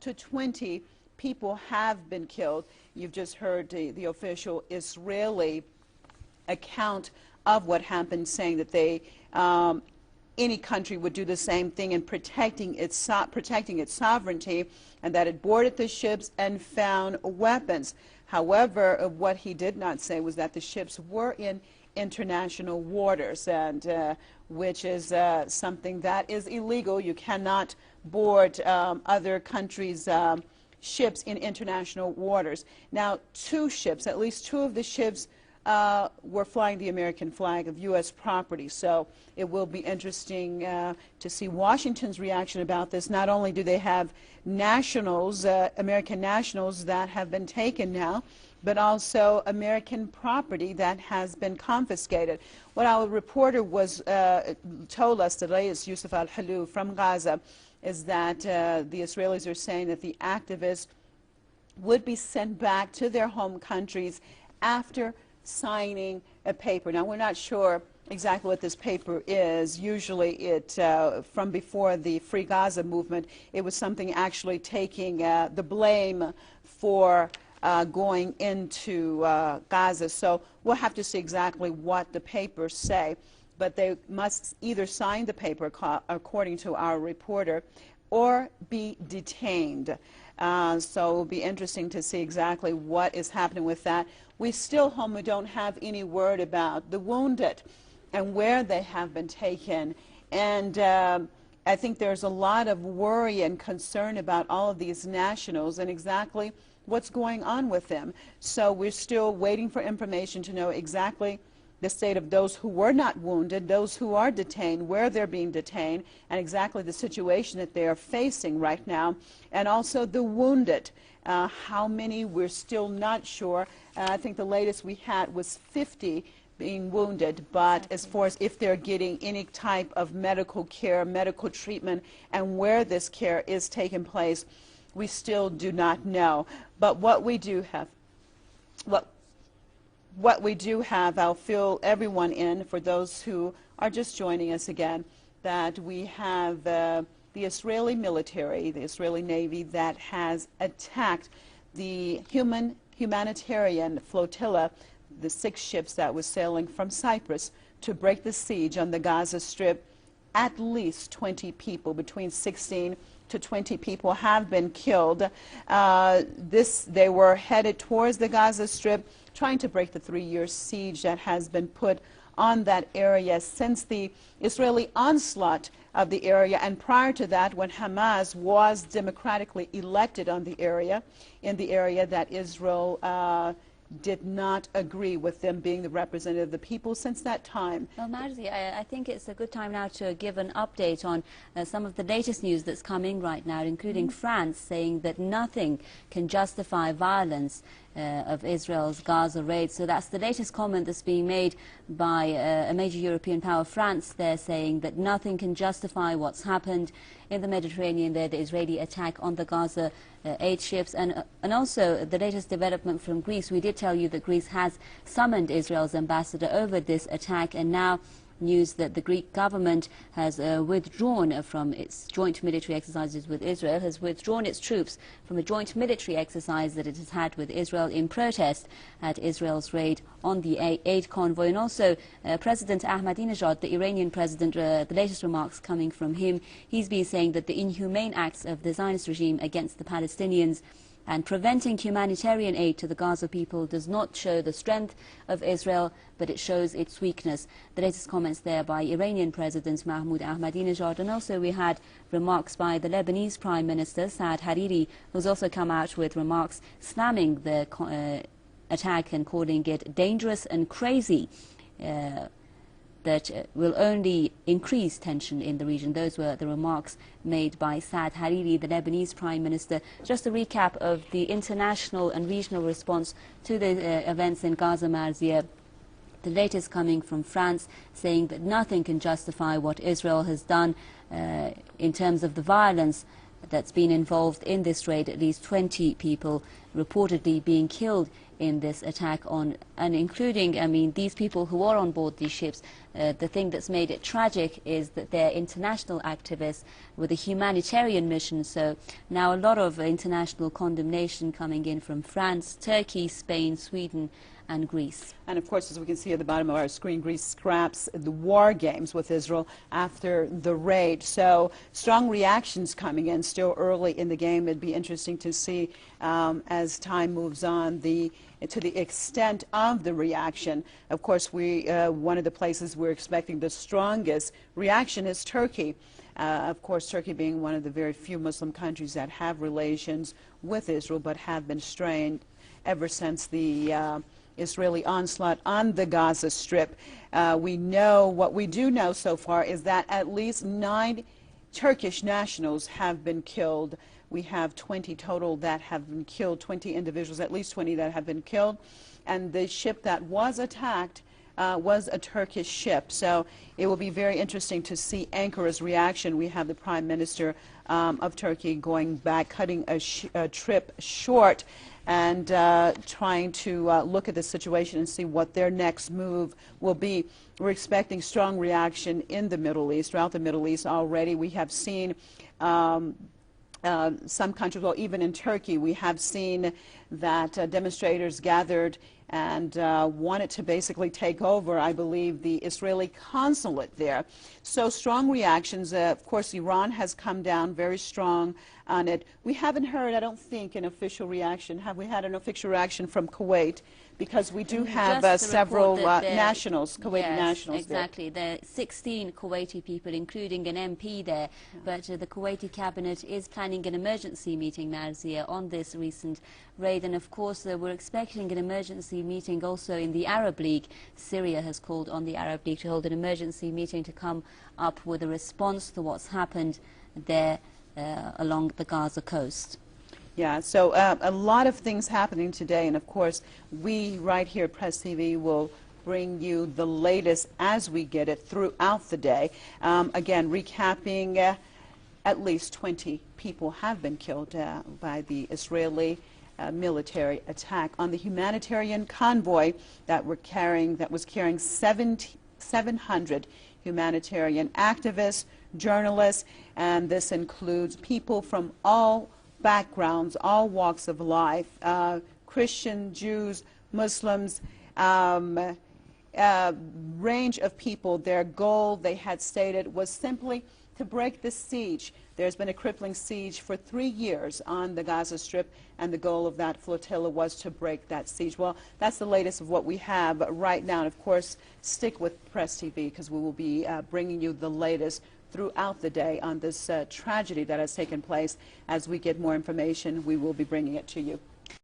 to 20 people have been killed. You've just heard the official Israeli account of what happened, saying that they, any country would do the same thing in protecting its sovereignty, and that it boarded the ships and found weapons. However, what he did not say was that the ships were in international waters, and which is something that is illegal. You cannot board other countries' ships in international waters. Now, at least two of the ships were flying the American flag of U.S. property. So it will be interesting to see Washington's reaction about this. Not only do they have nationals, American nationals that have been taken now, but also American property that has been confiscated. What our reporter told us today is Yusuf al-Halou from Gaza, is that the Israelis are saying that the activists would be sent back to their home countries after signing a paper. Now, we're not sure exactly what this paper is. Usually from before the Free Gaza movement, it was something actually taking the blame for going into Gaza. So we'll have to see exactly what the papers say. But they must either sign the paper, according to our reporter, or be detained. So it will be interesting to see exactly what is happening with that. We still, Homer, don't have any word about the wounded and where they have been taken. And I think there's a lot of worry and concern about all of these nationals and exactly what's going on with them. So we're still waiting for information to know exactly the state of those who were not wounded, those who are detained, where they're being detained, and exactly the situation that they are facing right now, and also the wounded. How many, we're still not sure. I think the latest we had was 50 being wounded, but as far as if they're getting any type of medical care, medical treatment, and where this care is taking place, we still do not know. But what we do have, what we do have, I'll fill everyone in for those who are just joining us again, that we have the Israeli military, the Israeli Navy, that has attacked the humanitarian flotilla, the 6 ships that were sailing from Cyprus to break the siege on the Gaza Strip. At least 20 people, between 16 to 20 people, have been killed. They were headed towards the Gaza Strip, trying to break the 3-year siege that has been put on that area since the Israeli onslaught of the area, and prior to that, when Hamas was democratically elected on the area, in the area that Israel did not agree with them being the representative of the people since that time. Well, Marzi, I think it's a good time now to give an update on some of the latest news that's coming right now, including France saying that nothing can justify violence of Israel's Gaza raid. So that's the latest comment that's being made by a major European power, France. They're saying that nothing can justify what's happened in the Mediterranean there, the Israeli attack on the Gaza aid ships, and also the latest development from Greece. We did tell you that Greece has summoned Israel's ambassador over this attack, and now news that the Greek government has withdrawn from its joint military exercises with Israel, has withdrawn its troops from a joint military exercise that it has had with Israel in protest at Israel's raid on the aid convoy. And also President Ahmadinejad, the Iranian president, the latest remarks coming from him, he's been saying that the inhumane acts of the Zionist regime against the Palestinians and preventing humanitarian aid to the Gaza people does not show the strength of Israel, but it shows its weakness. The latest comments there by Iranian President Mahmoud Ahmadinejad, and also we had remarks by the Lebanese Prime Minister Saad Hariri, who's also come out with remarks slamming the attack and calling it dangerous and crazy. That will only increase tension in the region. Those were the remarks made by Saad Hariri, the Lebanese Prime Minister. Just a recap of the international and regional response to the events in Gaza, Marzia. The latest coming from France, saying that nothing can justify what Israel has done in terms of the violence that's been involved in this raid, at least 20 people reportedly being killed in this attack and including, I mean, these people who are on board these ships. The thing that's made it tragic is that they're international activists with a humanitarian mission. So now a lot of international condemnation coming in from France, Turkey, Spain, Sweden and Greece. And of course, as we can see at the bottom of our screen, Greece scraps the war games with Israel after the raid. So strong reactions coming in, still early in the game. It'd be interesting to see as time moves on to the extent of the reaction. Of course, one of the places we're expecting the strongest reaction is Turkey. Of course, Turkey being one of the very few Muslim countries that have relations with Israel, but have been strained ever since the Israeli onslaught on the Gaza Strip. What we do know so far is that at least 9 Turkish nationals have been killed. We have 20 total that have been killed, 20 individuals, at least 20 that have been killed. And the ship that was attacked was a Turkish ship. So it will be very interesting to see Ankara's reaction. We have the Prime Minister of Turkey going back, cutting a trip short and trying to look at the situation and see what their next move will be. We're expecting strong reaction in the Middle East, throughout the Middle East already. We have seen some countries, well, even in Turkey, we have seen that demonstrators gathered and wanted to basically take over, I believe, the Israeli consulate there. So strong reactions. Of course, Iran has come down very strong on it. We haven't heard, I don't think, an official reaction. Have we had an official reaction from Kuwait? Because we do have several nationals, Kuwaiti nationals there. Exactly. There are 16 Kuwaiti people, including an MP there. Yeah. But the Kuwaiti cabinet is planning an emergency meeting, Marzia, on this recent raid. And of course, we're expecting an emergency meeting also in the Arab League. Syria has called on the Arab League to hold an emergency meeting to come up with a response to what's happened there along the Gaza coast. Yeah, so a lot of things happening today, and of course, we right here at Press TV will bring you the latest as we get it throughout the day. Again, recapping, at least 20 people have been killed by the Israeli military attack on the humanitarian convoy that was carrying 700 humanitarian activists, journalists, and this includes people from all backgrounds, all walks of life, Christian, Jews, Muslims, range of people. Their goal, they had stated, was simply to break the siege. There's been a crippling siege for 3 years on the Gaza Strip, and the goal of that flotilla was to break that siege. Well, that's the latest of what we have right now. And of course, stick with Press TV because we will be bringing you the latest throughout the day on this tragedy that has taken place. As we get more information, we will be bringing it to you.